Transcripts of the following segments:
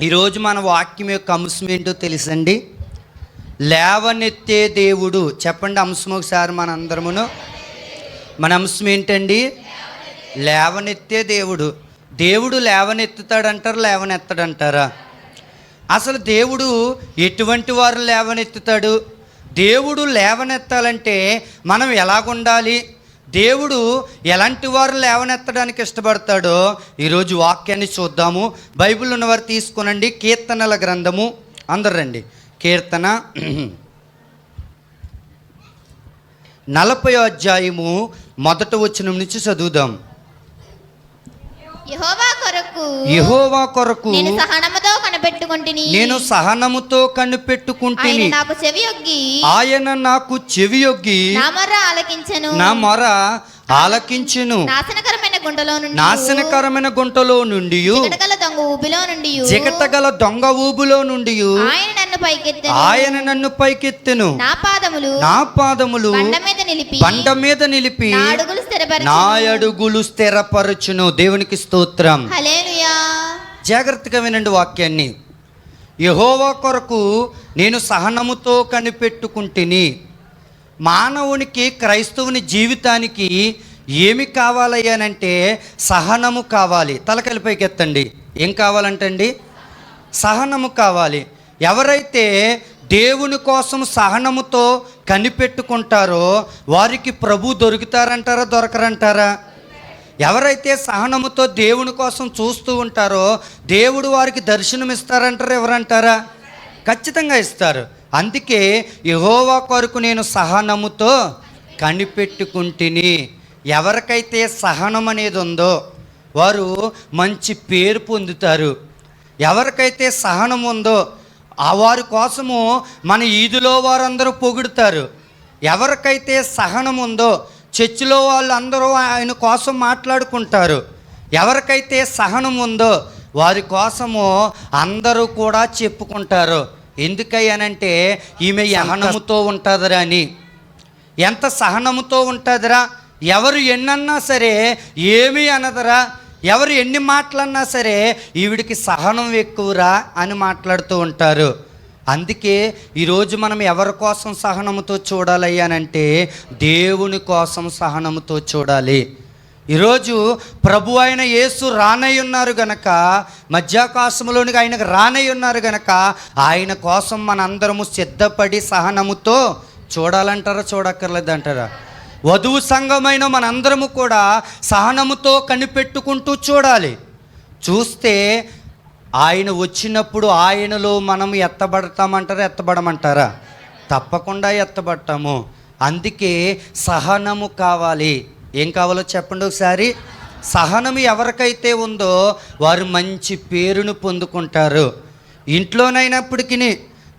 ఈరోజు మన వాక్యం యొక్క అంశం ఏంటో తెలుసండి. లేవనెత్తే దేవుడు. చెప్పండి అంశం ఒకసారి మన అందరమును. మన అంశం ఏంటండి? లేవనెత్తే దేవుడు. దేవుడు లేవనెత్తుతాడంటారు, లేవనెత్తడంటారా? అసలు దేవుడు ఎటువంటి వారు లేవనెత్తుతాడు? దేవుడు లేవనెత్తాలంటే మనం ఎలాగుండాలి? దేవుడు ఎలాంటి వారు లేవనెత్తడానికి ఇష్టపడతాడో ఈరోజు వాక్యాన్ని చూద్దాము. బైబిల్ ఉన్నవారు తీసుకునండి. కీర్తనల గ్రంథము, అందరు రండి. కీర్తన 40వ అధ్యాయము 1వ వచనం నుంచి చదువుదాం. యెహోవా కొరకు నేను సహనముతో కనిపెట్టుకుంటుని, ఆయన నాకు చెవియొగ్గి నా మొర ఆలకించెను. నాశనకరమైన గుంటలో నుండి జిగటగల దొంగ ఊబులో నుండి ఆయన నన్ను పైకెత్తెను. నా పాదములు బండ మీద నిలిపి నా అడుగులు స్థిరపరచును. దేవునికి స్తోత్రం. హల్లెలూయా. జాగ్రత్తగా వినండి వాక్యాన్ని. యెహోవా కొరకు నేను సహనముతో కనిపెట్టుకుంటుని. మానవునికి, క్రైస్తవుని జీవితానికి ఏమి కావాలయ్యానంటే సహనము కావాలి. తలకలిపైకి ఎత్తండి. ఏం కావాలంటండి? సహనము కావాలి. ఎవరైతే దేవుని కోసం సహనముతో కనిపెట్టుకుంటారో వారికి ప్రభు దొరుకుతారంటారా, దొరకరంటారా? ఎవరైతే సహనముతో దేవుని కోసం చూస్తూ ఉంటారో దేవుడు వారికి దర్శనం ఇస్తారంటారా, ఎవరంటారా? ఖచ్చితంగా ఇస్తారు. అందుకే యెహోవా కొరకు నేను సహనముతో కనిపెట్టుకుంటుని. ఎవరికైతే సహనం అనేది ఉందో వారు మంచి పేరు పొందుతారు. ఎవరికైతే సహనం ఉందో ఆ వారి కోసము మన ఈదులో వారందరూ పొగుడుతారు. ఎవరికైతే సహనం ఉందో చర్చిలో వాళ్ళందరూ ఆయన కోసం మాట్లాడుకుంటారు. ఎవరికైతే సహనం ఉందో వారి కోసము అందరూ కూడా చెప్పుకుంటారు. ఎందుకయ్యానంటే ఈమె సహనముతో ఉంటుందిరా అని. ఎంత సహనముతో ఉంటుందిరా, ఎవరు ఎన్నన్నా సరే ఏమీ అనదరా, ఎవరు ఎన్ని మాటలన్నా సరే ఈవిడికి సహనం ఎక్కువరా అని మాట్లాడుతూ ఉంటారు. అందుకే ఈరోజు మనం ఎవరి కోసం సహనముతో చూడాలయ్యానంటే దేవుని కోసం సహనముతో చూడాలి. ఈరోజు ప్రభు అయిన యేసు రానై ఉన్నారు గనక, మధ్యాకాశంలోనికి ఆయనకు రానై ఉన్నారు గనక ఆయన కోసం మనందరము సిద్ధపడి సహనముతో చూడాలంటారా, చూడక్కర్లేదంటారా? వధువు సంఘమైన మనందరము కూడా సహనముతో కనిపెట్టుకుంటూ చూడాలి. చూస్తే ఆయన వచ్చినప్పుడు ఆయనలో మనం ఎత్తబడతామంటారా, ఎత్తబడమంటారా? తప్పకుండా ఎత్తబడతాము. అందుకే సహనము కావాలి. ఏం కావాలో చెప్పండి ఒకసారి. సహనం ఎవరికైతే ఉందో వారు మంచి పేరును పొందుకుంటారు. ఇంట్లోనైనప్పటికీ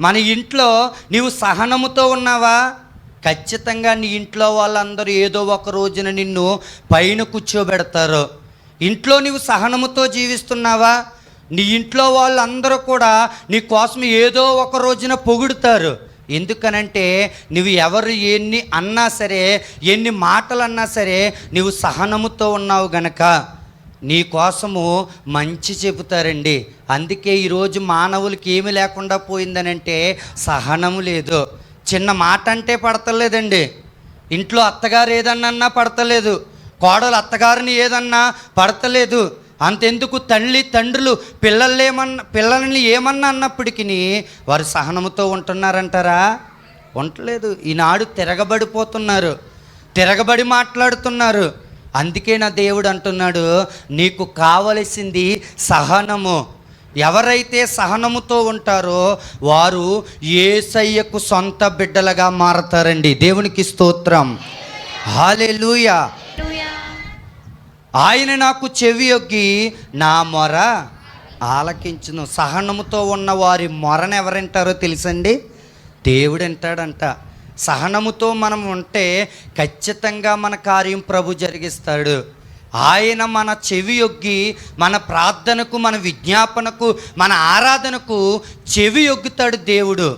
మన ఇంట్లో నీవు సహనముతో ఉన్నావా? ఖచ్చితంగా నీ ఇంట్లో వాళ్ళందరూ ఏదో ఒక రోజున నిన్ను పైన కూర్చోబెడతారు. ఇంట్లో నీవు సహనముతో జీవిస్తున్నావా? నీ ఇంట్లో వాళ్ళందరూ కూడా నీ కోసం ఏదో ఒక రోజున పొగుడుతారు. ఎందుకనంటే నువ్వు ఎవరు ఎన్ని అన్నా సరే, ఎన్ని మాటలు అన్నా సరే నువ్వు సహనముతో ఉన్నావు గనక నీ కోసము మంచి చెబుతారండి. అందుకే ఈరోజు మానవులకి ఏమి లేకుండా పోయిందనంటే సహనము లేదు. చిన్న మాట అంటే పడతలేదండి. ఇంట్లో అత్తగారు ఏదన్నా పడతలేదు, కోడలు అత్తగారిని ఏదన్నా పడతలేదు. అంతెందుకు తండ్రులు పిల్లల్ని ఏమన్నా అన్నప్పటికీ వారు సహనముతో ఉంటున్నారంటారా? ఉండలేదు. ఈనాడు తిరగబడిపోతున్నారు, తిరగబడి మాట్లాడుతున్నారు. అందుకే నా దేవుడు అంటున్నాడు, నీకు కావలసింది సహనము. ఎవరైతే సహనముతో ఉంటారో వారు యేసయ్యకు సొంత బిడ్డలుగా మారతారండి. దేవునికి స్తోత్రం. హల్లెలూయా. ఆయన నాకు చెవియొగ్గి నా మొర ఆలకించును. సహనముతో ఉన్న వారి మొరను ఎవరంటారో తెలుసండి? దేవుడు వింటాడంట. సహనముతో మనం ఉంటే ఖచ్చితంగా మన కార్యం ప్రభు జరిగిస్తాడు. ఆయన మన చెవియొగ్గి మన ప్రార్థనకు, మన విజ్ఞాపనకు, మన ఆరాధనకు చెవియొగ్గుతాడు దేవుడు.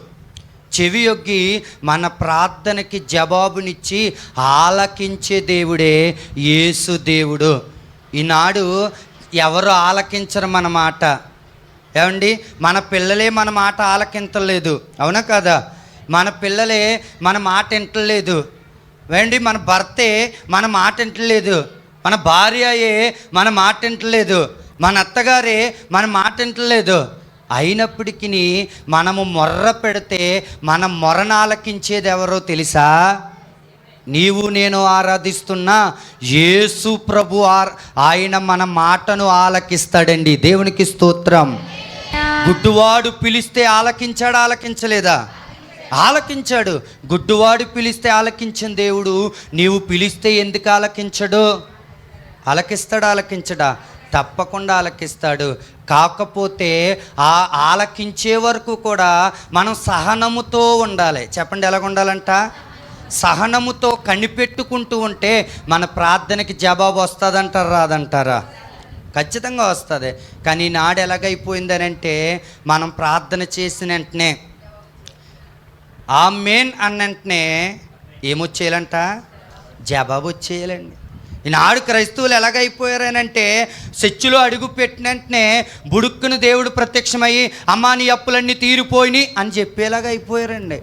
చెవియొగ్గి మన ప్రార్థనకి జవాబునిచ్చి ఆలకించే దేవుడే యేసు దేవుడు. ఈనాడు ఎవరు ఆలకించరు మన మాట. ఏమండి, మన పిల్లలే మన మాట ఆలకించలేదు, అవునా కదా? మన పిల్లలే మన మాట వింటలేదు. ఏమండి, మన భర్తే మన మాట వింటలేదు, మన భార్యయే మన మాట వింటలేదు, మన అత్తగారే మన మాట వింటలేదు. అయినప్పటికీ మనము మొర్ర పెడితే మన మొరను ఆలకించేది ఎవరో తెలుసా? నీవు నేను ఆరాధిస్తున్న యేసు ప్రభు. ఆయన మన మాటను ఆలకిస్తాడండి. దేవునికి స్తోత్రం. గుడ్డువాడు పిలిస్తే ఆలకించాడా? ఆలకించలేదా? ఆలకించాడు. గుడ్డువాడు పిలిస్తే ఆలకించిన దేవుడు నీవు పిలిస్తే ఎందుకు ఆలకించడు? ఆలకిస్తాడా? ఆలకించడా? తప్పకుండా ఆలకిస్తాడు. కాకపోతే ఆ ఆలకించే వరకు కూడా మనం సహనముతో ఉండాలి. చెప్పండి, ఎలాగ ఉండాలంట? సహనముతో కనిపెట్టుకుంటూ ఉంటే మన ప్రార్థనకి జవాబు వస్తుందంటారా రాదంటారా? ఖచ్చితంగా వస్తుంది. కానీ నాడు ఎలాగైపోయిందని అంటే, మనం ప్రార్థన చేసిన వెంటనే ఆమేన్ అన్న వెంటనే ఏమొచ్చేయాలంట? జవాబు వచ్చేయాలండి. ఈనాడు క్రైస్తవులు ఎలాగైపోయారనంటే, చర్చిలో అడుగు పెట్టిన వెంటనే బుడుక్కును దేవుడు ప్రత్యక్షమయ్యి అమ్మా నీ అప్పులన్నీ తీరిపోయినాయి అని చెప్పేలాగా అయిపోయారండి.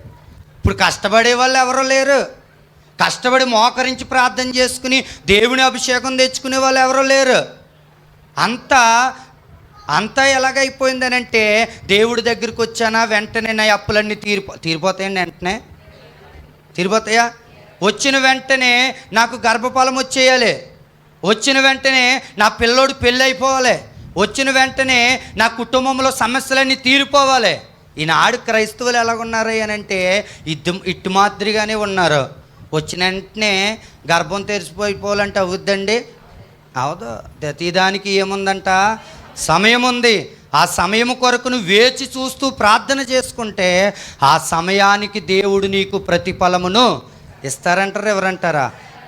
ఇప్పుడు కష్టపడే వాళ్ళు ఎవరో లేరు. కష్టపడి మోకరించి ప్రార్థన చేసుకుని దేవుని అభిషేకం తెచ్చుకునే వాళ్ళు ఎవరో లేరు. అంతా ఎలాగైపోయిందనంటే, దేవుడి దగ్గరికి వచ్చానా వెంటనే నా అప్పులన్నీ తీరిపోతాయండి. వెంటనే తీరిపోతాయా? వచ్చిన వెంటనే నాకు గర్భఫలం వచ్చేయాలి, వచ్చిన వెంటనే నా పిల్లోడు పెళ్ళి అయిపోవాలి, వచ్చిన వెంటనే నా కుటుంబంలో సమస్యలన్నీ తీరిపోవాలి. ఈనాడు క్రైస్తవులు ఎలాగున్నారు అని అంటే ఇట్టు మాదిరిగానే ఉన్నారు. వచ్చిన వెంటనే గర్భం తెరిచిపోయిపోవాలంటే అవుద్దండి? అవదు. ప్రతిదానికి ఏముందంట? సమయం ఉంది. ఆ సమయం కొరకు నువ్వు వేచి చూస్తూ ప్రార్థన చేసుకుంటే ఆ సమయానికి దేవుడు నీకు ప్రతిఫలమును ఇస్తారంటారు. ఎవరంటారా?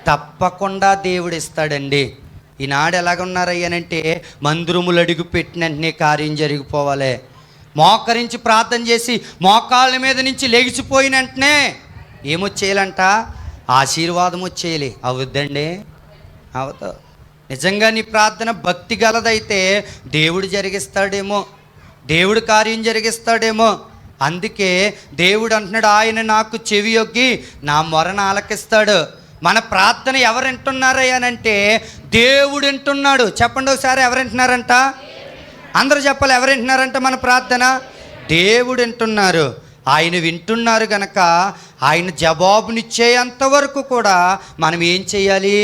తప్పకుండా దేవుడు ఇస్తాడండి. ఈనాడు ఎలాగున్నారయ్యానంటే, మందిరములు అడుగు పెట్టిన వెంటనే కార్యం జరిగిపోవాలి. మోకరించి ప్రార్థన చేసి మోకాళ్ళ మీద నుంచి లెగిసిపోయిన వెంటనే ఏమొచ్చేయాలంట? ఆశీర్వాదం వచ్చేయాలి. అవుద్దండి? అవదు. నిజంగా నీ ప్రార్థన భక్తి గలదైతే దేవుడు జరిగిస్తాడేమో, దేవుడు కార్యం జరిగిస్తాడేమో. అందుకే దేవుడు అంటున్నాడు, ఆయన నాకు చెవి యొగ్గి నా మొరను ఆలకిస్తాడు. మన ప్రార్థన ఎవరు వింటున్నారయ్యానంటే దేవుడు వింటున్నాడు. చెప్పండి ఒకసారి, ఎవరు వింటున్నారంట? అందరూ చెప్పాలి, ఎవరు వింటున్నారంట? మన ప్రార్థన దేవుడు వింటున్నారు. ఆయన వింటున్నారు కనుక ఆయన జవాబునిచ్చేంత వరకు కూడా మనం ఏం చేయాలి?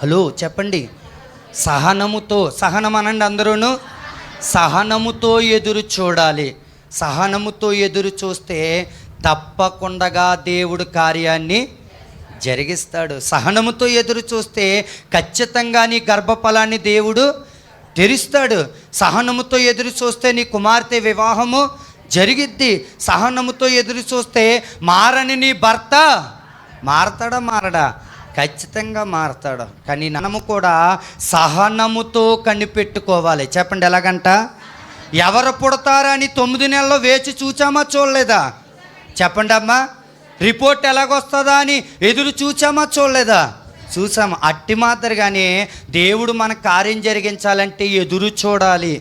హలో చెప్పండి. సహనం అనండి అందరూను. సహనముతో ఎదురు చూడాలి. సహనముతో ఎదురు చూస్తే తప్పకుండా దేవుడు కార్యాన్ని జరిగిస్తాడు. సహనముతో ఎదురు చూస్తే ఖచ్చితంగా నీ గర్భఫలాన్ని దేవుడు తెరుస్తాడు. సహనముతో ఎదురు చూస్తే నీ కుమార్తె వివాహము జరిగిద్ది. సహనముతో ఎదురు చూస్తే మారని నీ భర్త మారతాడా? మారడా? ఖచ్చితంగా మారతాడు. కానీ మనము కూడా సహనముతో కనిపెట్టుకోవాలి. చెప్పండి, ఎలాగంట? ఎవరు పుడతారని 9 నెలల్లో వేచి చూచామా? చూడలేదా? చెప్పండి అమ్మా. రిపోర్ట్ ఎలాగొస్తుందా అని ఎదురు చూచామా? చూడలేదా? చూసాము. అట్టి మాదిరిగానే దేవుడు మన కార్యం జరిగించాలంటే ఎదురు చూడాలి.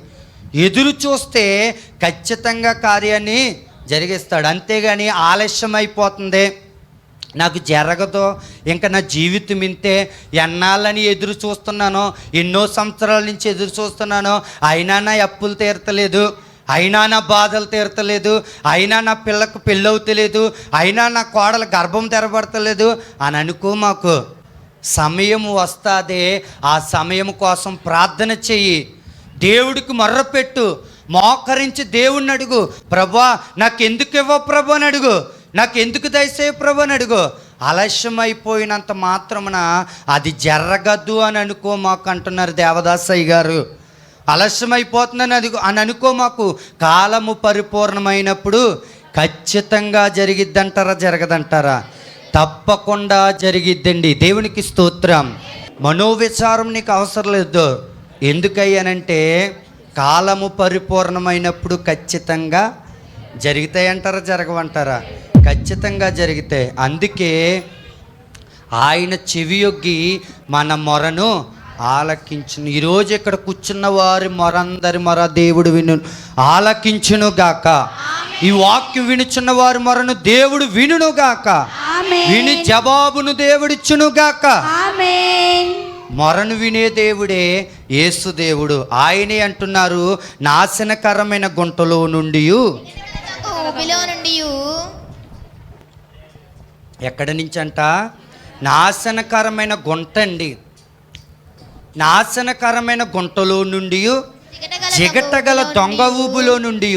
ఎదురు చూస్తే ఖచ్చితంగా కార్యాన్ని జరిగిస్తాడు. అంతేగాని ఆలస్యం అయిపోతుంది, నాకు జరగదు, ఇంకా నా జీవితం ఇంతే, ఎన్నాళ్ళని ఎదురు చూస్తున్నాను, ఎన్నో సంవత్సరాల నుంచి ఎదురు చూస్తున్నాను, అయినా నా అప్పులు తీరతలేదు, అయినా నా బాధలు తీరతలేదు, అయినా నా పిల్లకు పెళ్ళవుతలేదు, అయినా నా కోడలు గర్భం తెరబడతలేదు అని అనుకో. మాకు సమయం వస్తుంది. ఆ సమయం కోసం ప్రార్థన చెయ్యి. దేవుడికి మొర్రపెట్టు. మోకరించి దేవుణ్ణి అడుగు. ప్రభా నాకెందుకు ఇవ్వవు ప్రభు అని అడుగు. నాకెందుకు దయచేయ ప్రభు అని అడుగు. ఆలస్యం అయిపోయినంత మాత్రమున అది జరగదు అని అనుకో మాకు అంటున్నారు దేవదాసయ్య గారు. ఆలస్యం అయిపోతుందని అని అనుకో మాకు. కాలము పరిపూర్ణమైనప్పుడు ఖచ్చితంగా జరిగిద్దంటారా? జరగదంటారా? తప్పకుండా జరిగిద్దండి. దేవునికి స్తోత్రం. మనోవిచారం నీకు అవసరం లేదు. ఎందుకయ్యానంటే కాలము పరిపూర్ణమైనప్పుడు ఖచ్చితంగా జరుగుతాయంటారా? జరగవంటారా? ఖచ్చితంగా జరుగుతాయి. అందుకే ఆయన చెవి యొగ్గి మన మొరను ఆలకించును. ఈరోజు ఇక్కడ కూర్చున్న వారి మొరందరి మొర దేవుడు విను ఆలకించును గాక. ఈ వాక్యం వినుచున్న వారి మొరను దేవుడు వినును గాక. విని జవాబును దేవుడిచ్చును గాక. మొరను వినే దేవుడే యేసు దేవుడు. ఆయనే అంటున్నారు, నాశనకరమైన గుంటలో నుండి ఎక్కడి నుంచి అంట? నాశనకరమైన గుంట అండి. నాశనకరమైన గుంటలో నుండి, జిగటగల దొంగ ఊబులో నుండి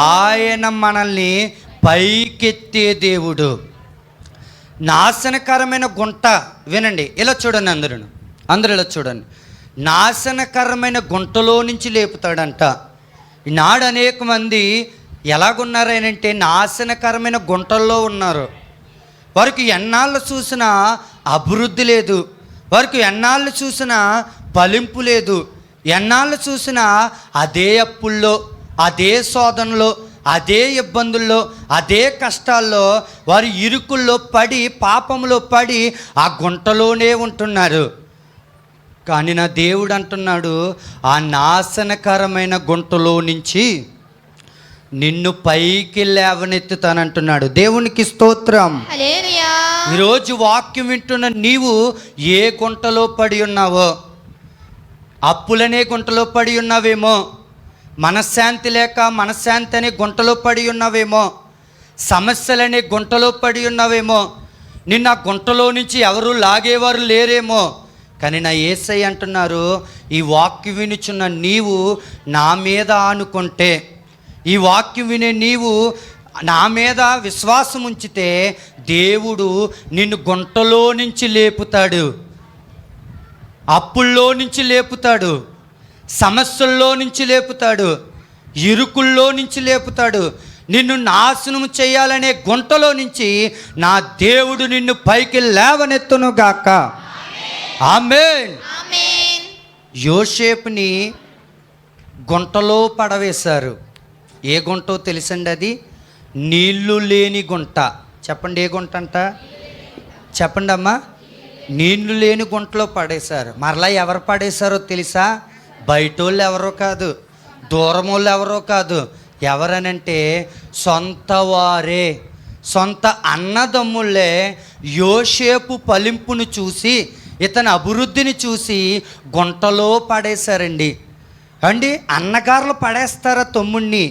ఆయన మనల్ని పైకెత్తే దేవుడు. నాశనకరమైన గుంట, వినండి, ఇలా చూడండి, అందరూ ఇలా చూడండి. నాశనకరమైన గుంటలో నుంచి లేపుతాడంట. ఈనాడు అనేక మంది ఎలాగున్నారనంటే నాశనకరమైన గుంటల్లో ఉన్నారు. వారికి ఎన్నాళ్ళు చూసినా అభివృద్ధి లేదు, వారికి ఎన్నాళ్ళు చూసినా ఫలింపు లేదు, ఎన్నాళ్ళు చూసినా అదే అప్పుల్లో, అదే శోధనలో, అదే ఇబ్బందుల్లో, అదే కష్టాల్లో, వారి ఇరుకుల్లో పడి, పాపంలో పడి ఆ గుంటలోనే ఉంటున్నారు. కానీ నా దేవుడు అంటున్నాడు, ఆ నాశనకరమైన గుంటలో నుంచి నిన్ను పైకి లేవనెత్తుతానంటున్నాడు. దేవునికి స్తోత్రం. ఈరోజు వాక్యం వింటున్న నీవు ఏ గుంటలో పడి ఉన్నావో, అప్పులనే గుంటలో పడి ఉన్నావేమో, మనశ్శాంతి లేక మనశ్శాంతి అనే గుంటలో పడి ఉన్నావేమో, సమస్యలనే గుంటలో పడి ఉన్నావేమో, నిన్న గుంటలో నుంచి ఎవరు లాగేవారు లేరేమో. కానీ నా యేసయ్య అంటున్నారు, ఈ వాక్యం వినుచున్న నీవు నా మీద ఆనుకుంటే, ఈ వాక్యం వినే నీవు నా మీద విశ్వాసం ఉంచితే దేవుడు నిన్ను గుంటలో నుంచి లేపుతాడు, అప్పుల్లో నుంచి లేపుతాడు, సమస్యల్లో నుంచి లేపుతాడు, ఇరుకుల్లో నుంచి లేపుతాడు. నిన్ను నాశనం చేయాలనే గుంటలో నుంచి నా దేవుడు నిన్ను పైకి లేవనెత్తును గాక. ఆమేన్. యోసేపుని గుంటలో పడవేశారు. ఏ గుంటో తెలుసండి? అది నీళ్లు లేని గుంట. చెప్పండి, ఏ గుంట అంట? చెప్పండి అమ్మా. నీళ్లు లేని గుంటలో పడేశారు. మరలా ఎవరు పడేశారో తెలుసా? బయటోళ్ళు ఎవరో కాదు, దూరం వాళ్ళు ఎవరో కాదు. ఎవరనంటే సొంత వారే, సొంత అన్నదమ్ముళ్ళే యోసేపు ఫలింపును చూసి, ఇతని అభివృద్ధిని చూసి గుంటలో పడేశారండి. అండి, అన్నగారులు పడేస్తారా తమ్ముడిని?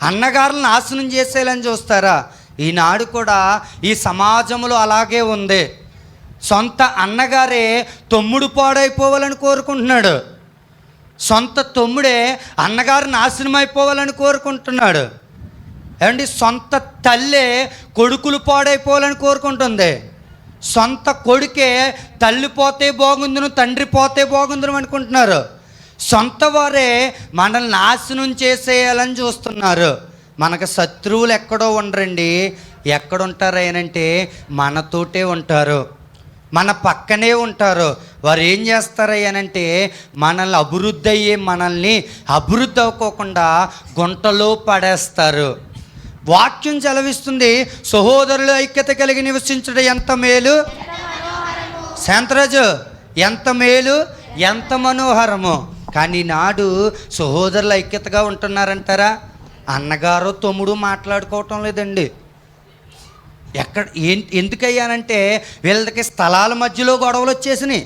అన్నగారులు నాశనం చేసేయాలని చూస్తారా? ఈనాడు కూడా ఈ సమాజంలో అలాగే ఉంది. సొంత అన్నగారే తమ్ముడు పాడైపోవాలని కోరుకుంటున్నాడు, సొంత తమ్ముడే అన్నగారు నాశనం అయిపోవాలని కోరుకుంటున్నాడు. ఏమండి, సొంత తల్లే కొడుకులు పాడైపోవాలని కోరుకుంటుంది, సొంత కొడుకే తల్లి పోతే బాగుందును, తండ్రి పోతే బాగుందును అనుకుంటున్నారు. సొంత వారే మనల్ని నాశనం చేసేయాలని చూస్తున్నారు. మనకు శత్రువులు ఎక్కడో ఉండరండి. ఎక్కడుంటారు అనంటే మనతోటే ఉంటారు, మన పక్కనే ఉంటారు. వారు ఏం చేస్తారు అనంటే మనల్ని అభివృద్ధి అయ్యే మనల్ని అభివృద్ధి అవ్వకోకుండా గుంటలో పడేస్తారు. వాక్యం చలవిస్తుంది, సహోదరులు ఐక్యత కలిగి నివసించడం ఎంత మేలు. శాంతరాజు, ఎంత మేలు, ఎంత మనోహరము. కానీ నాడు సహోదరులు ఐక్యతగా ఉంటున్నారంటారా? అన్నగారు తమ్ముడు మాట్లాడుకోవటం లేదండి. ఎందుకయ్యానంటే వీళ్ళకి స్థలాల మధ్యలో గొడవలు వచ్చేసినాయి,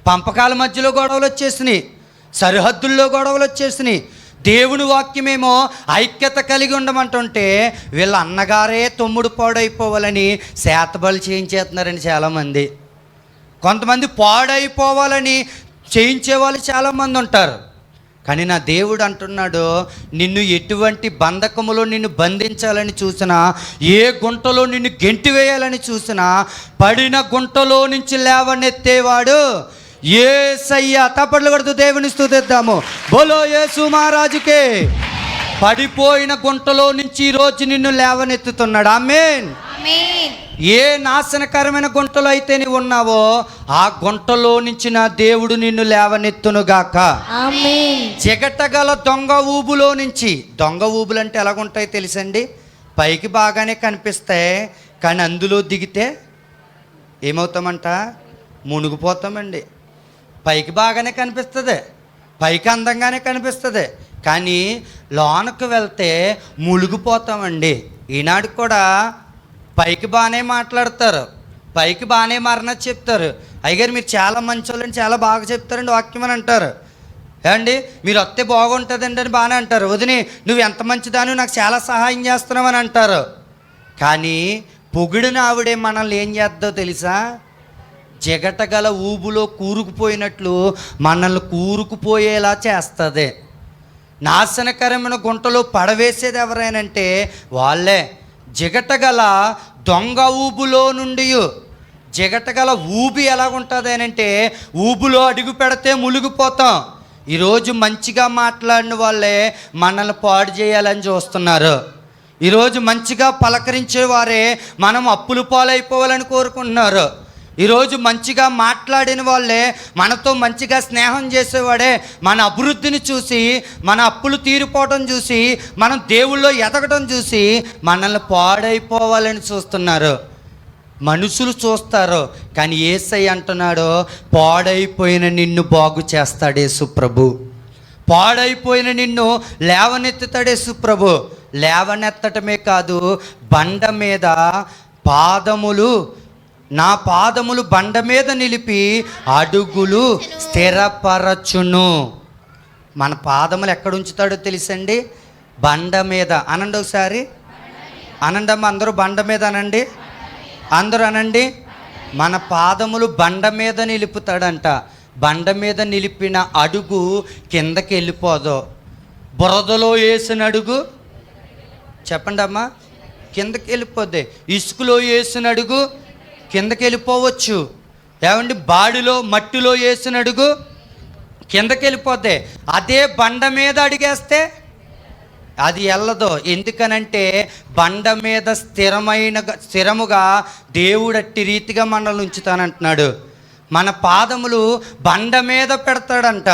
పంపకాల మధ్యలో గొడవలు వచ్చేసినాయి, సరిహద్దుల్లో గొడవలు వచ్చేసినాయి. దేవుని వాక్యమేమో ఐక్యత కలిగి ఉండమంటుంటే వీళ్ళ అన్నగారే తమ్ముడు పాడైపోవాలని శాతబలు చేయించేస్తున్నారండి చాలామంది. కొంతమంది పాడైపోవాలని చేయించే వాళ్ళు చాలామంది ఉంటారు. కానీ నా దేవుడు అంటున్నాడు, నిన్ను ఎటువంటి బంధకములో నిన్ను బంధించాలని చూసినా, ఏ గుంటలో నిన్ను గెంటివేయాలని చూసినా, పడిన గుంటలో నుంచి లేవనెత్తేవాడు యేసయ్య. తప్పట్లు కొడుతూ దేవుని స్తుతిద్దాము. బోలో యేసు మహారాజుకే. పడిపోయిన గుంటలో నుంచి ఈరోజు నిన్ను లేవనెత్తుతున్నాడు. ఆమేన్. ఏ నాశనకరమైన గుంటలో అయితే నీవు ఉన్నావో ఆ గుంటలో నుంచి నా దేవుడు నిన్ను లేవనెత్తునుగాక. ఆమేన్. చిగటగల దొంగ ఊబులో నుంచి. దొంగ ఊబులు అంటే ఎలాగుంటాయి తెలుసండి? పైకి బాగానే కనిపిస్తాయి, కానీ అందులో దిగితే ఏమవుతామంట? మునిగిపోతామండి. పైకి బాగానే కనిపిస్తుంది, పైకి అందంగానే కనిపిస్తుంది, కానీ లోనకు వెళ్తే మునిగిపోతామండి. ఈనాడు కూడా పైకి బాగానే మాట్లాడతారు, పైకి బాగానే మరణ చెప్తారు. అయ్యగారు మీరు చాలా మంచోళ్ళని చాలా బాగా చెప్తారండి వాక్యం అని అంటారు. ఏమండి మీరు వస్తే బాగుంటుందండి అని బాగానే అంటారు. వదిని నువ్వు ఎంత మంచిదాను, నాకు చాలా సహాయం చేస్తున్నావు అని అంటారు. కానీ పొగిడిన ఆవిడే మనల్ని ఏం చేద్దో తెలుసా? జగటగల ఊబులో కూరుకుపోయినట్లు మనల్ని కూరుకుపోయేలా చేస్తుంది. నాశనకరమైన గుంటలో పడవేసేది ఎవరైనంటే వాళ్ళే. జిగటగల దొంగ ఊబులో నుండి, జిగటగల ఊబి ఎలాగుంటుంది అంటే ఊబులో అడుగు పెడితే మునిగిపోతాం. ఈరోజు మంచిగా మాట్లాడిన వాళ్ళే మనల్ని పాడు చేయాలని చూస్తున్నారు. ఈరోజు మంచిగా పలకరించే వారే మనం అప్పులు పాలైపోవాలని కోరుకుంటున్నారు. ఈరోజు మంచిగా మాట్లాడిన వాళ్ళే, మనతో మంచిగా స్నేహం చేసేవాడే మన అభివృద్ధిని చూసి, మన అప్పులు తీరిపోవడం చూసి, మనం దేవుళ్ళో ఎదగడం చూసి మనల్ని పాడైపోవాలని చూస్తున్నారు. మనుషులు చూస్తారు, కానీ యేసయ్య అంటున్నాడు, పాడైపోయిన నిన్ను బాగు చేస్తాడు యేసు ప్రభు. పాడైపోయిన నిన్ను లేవనెత్తుతాడు యేసు ప్రభు. లేవనెత్తటమే కాదు, బండ మీద పాదములు, నా పాదములు బండ మీద నిలిపి అడుగులు స్థిరపరచును. మన పాదములు ఎక్కడ ఉంచుతాడో తెలుసండి? బండ మీద. అనండి ఒకసారి, అనండమ్మ అందరూ, బండ మీద అనండి, అందరూ అనండి. మన పాదములు బండ మీద నిలుపుతాడంట. బండ మీద నిలిపిన అడుగు కిందకి వెళ్ళిపోదు. బురదలో వేసిన అడుగు చెప్పండి అమ్మా కిందకి వెళ్ళిపోద్ది. ఇసుకలో వేసిన అడుగు కిందకి వెళ్ళిపోవచ్చు. ఏమండి బాడిలో మట్టిలో వేసిన అడుగు కిందకి వెళ్ళిపోద్ది. అదే బండ మీద అడిగేస్తే అది వెళ్ళదు. ఎందుకనంటే బండ మీద స్థిరముగా దేవుడు అట్టి రీతిగా మనల్ని ఉంచుతానంటున్నాడు. మన పాదములు బండ మీద పెడతాడంట.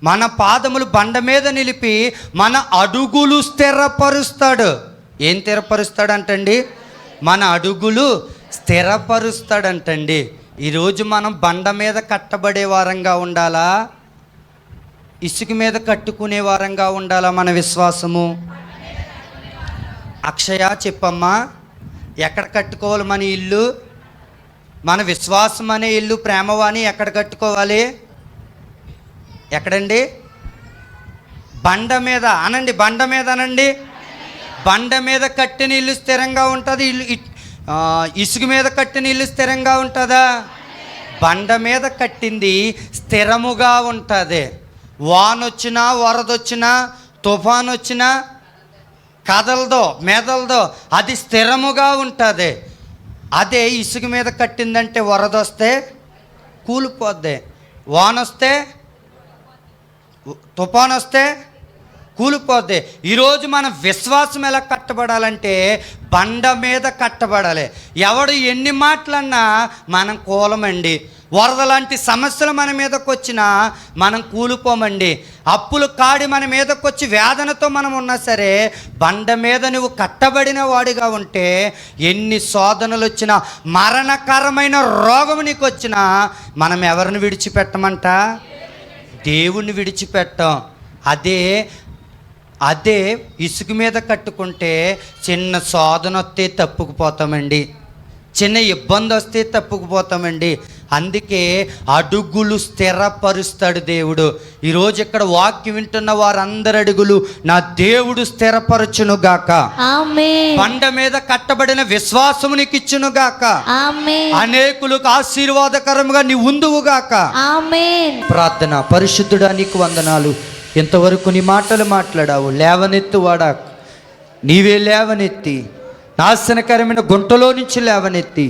మన పాదములు బండ మీద నిలిపి మన అడుగులు స్థిరపరుస్తాడు. ఏం స్థిరపరుస్తాడంటండి? మన అడుగులు స్థిరపరుస్తాడంటండి. ఈరోజు మనం బండ మీద కట్టబడే వారంగా ఉండాలా, ఇసుక మీద కట్టుకునే వారంగా ఉండాలా మన విశ్వాసము? అక్షయ చెప్పమ్మా, ఎక్కడ కట్టుకోవాలి మన ఇల్లు? మన విశ్వాసం అనే ఇల్లు ప్రేమవాణి ఎక్కడ కట్టుకోవాలి? ఎక్కడండి? బండ మీద అనండి, బండ మీద అనండి. బండ మీద కట్టిన ఇల్లు స్థిరంగా ఉంటుంది. ఇసుక మీద కట్టిన ఇల్లు స్థిరంగా ఉంటుందా? బండ మీద కట్టింది స్థిరముగా ఉంటుంది. వానొచ్చినా, వరదొచ్చినా, తుఫాన్ వచ్చినా కదలదో మెదలదో, అది స్థిరముగా ఉంటుంది. అదే ఇసుక మీద కట్టిందంటే వరదొస్తే కూలిపోద్ది, వానొస్తే, తుఫాన్ వస్తే కూలిపోద్ది. ఈరోజు మన విశ్వాసం ఎలా కట్టబడాలంటే బండ మీద కట్టబడాలి. ఎవడు ఎన్ని మాటలన్నా మనం కూలమండి. వరద లాంటి సమస్యలు మన మీదకి వచ్చినా మనం కూలిపోమండి. అప్పులు కాడి మన మీదకి వచ్చి వేదనతో మనం ఉన్నా సరే, బండ మీద నువ్వు కట్టబడిన వాడిగా ఉంటే ఎన్ని శోధనలు వచ్చినా, మరణకరమైన రోగం నీకు వచ్చినా మనం ఎవరిని విడిచిపెట్టమంట? దేవుణ్ణి విడిచిపెట్టాం. అదే ఇసుక మీద కట్టుకుంటే చిన్న శోధన వస్తే తప్పుకుపోతామండి, చిన్న ఇబ్బంది వస్తే తప్పుకుపోతామండి. అందుకే అడుగులు స్థిరపరుస్తాడు దేవుడు. ఈరోజు ఇక్కడ వాక్యం వింటున్న వారందరి అడుగులు నా దేవుడు స్థిరపరచునుగాక. ఆమేన్. బండ మీద కట్టబడిన విశ్వాసము నీకు ఇచ్చునుగాక. ఆమేన్. అనేకులకు ఆశీర్వాదకరంగా నీ ఉందువుగాక. ఆమేన్. ప్రార్థన. పరిశుద్ధుడా నీకు వందనాలు. ఇంతవరకు నీ మాటలు మాట్లాడావు. లేవనెత్తువాడా నీవే లేవనెత్తి, నాశనకరమైన గుంటలో నుంచి లేవనెత్తి,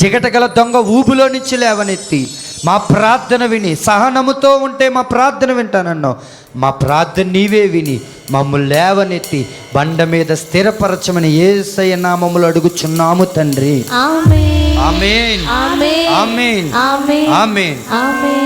జిగటగల దొంగ ఊబులో నుంచి లేవనెత్తి మా ప్రార్థన విని, సహనముతో ఉంటే మా ప్రార్థన వింటానన్నావు. మా ప్రార్థన నీవే విని మమ్మల్ని లేవనెత్తి బండ మీద స్థిరపరచమని యేసయ్య నామములో అడుగుచున్నాము తండ్రి. ఆమేన్. ఆమేన్. ఆమేన్. ఆమేన్. ఆమేన్. ఆమేన్.